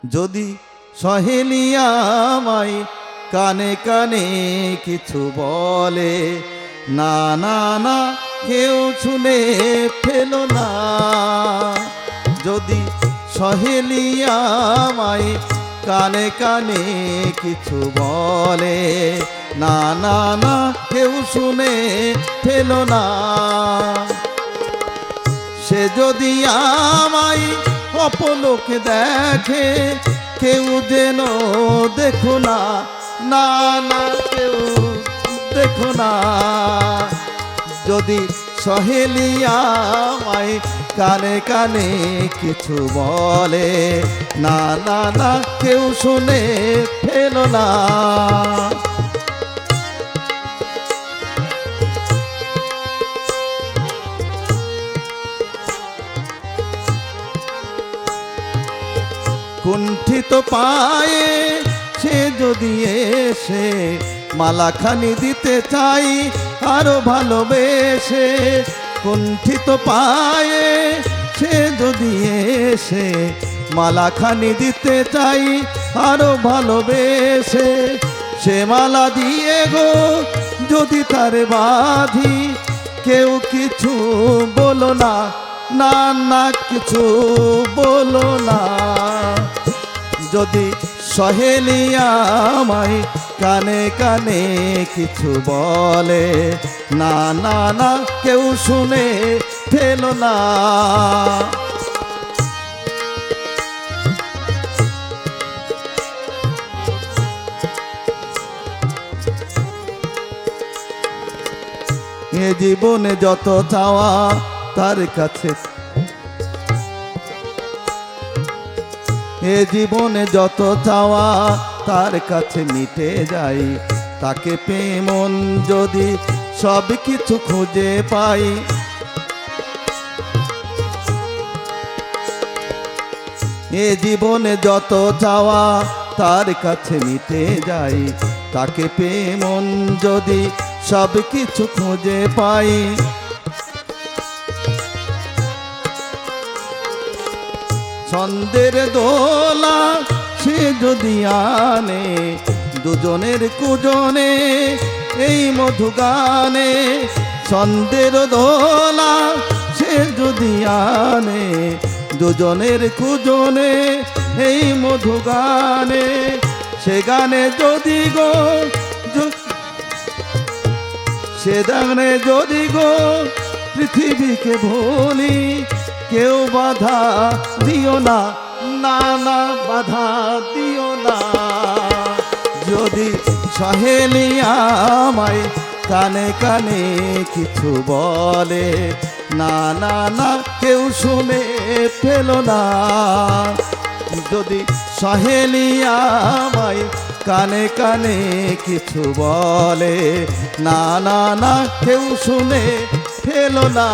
যদি সহেলি আমায় কানে কানে কিছু বলে, না না না কেউ শুনে ফেলো না। যদি সহেলি আমায় কানে কানে কিছু বলে, না না না কেউ শুনে ফেলো না। সে যদি আমায় অপলোক দেখে, কেউ যেন দেখো না, না না কেউ দেখো না। যদি সহেলি আমায় কানে কানে কিছু বলে, না না না কেউ শুনে ফেলো না। কুণ্ঠিত পায়ে সে যদি এসে মালাখানি দিতে চাই আরো ভালোবেসে, কুণ্ঠিত পায়ে সে যদি এসে মালাখানি দিতে চাই আরো ভালোবেসে, সে মালা দিয়ে গো যদি তার বাঁধি, কেউ কিছু বলো না, না না কিছু বলো না। যদি সহেলি আমায় কানে কানে কিছু বলে, না না না কেউ শুনে ফেলো না। এ জীবনে যত চাওয়া তার কাছে, এ জীবনে যত চাওয়া তার কাছে মিটে যাই, তাকে পেয়ে মন যদি সব কিছু খুঁজে পাই। এ জীবনে যত চাওয়া তার কাছে মিটে যাই, তাকে পেয়ে মন যদি সব কিছু খুঁজে পাই। ছন্দের দোলা সে যদি আনে, দুজনের কুজনে এই মধু গানে। ছন্দের দোলা সে যদি আনে, দুজনের কুজনে এই মধু গানে। সে গানে যদি গো, সে গানে যদি গো পৃথিবীকে ভুলি, কেউ বাধা দিও না, না না বাধা দিও না। যদি সহেলি আমায় কানে কানে কিছু বলে, না না না কেউ শুনে ফেলো না। যদি সহেলি আমায় কানে কানে কিছু বলে, না না না কেউ শুনে ফেলো না।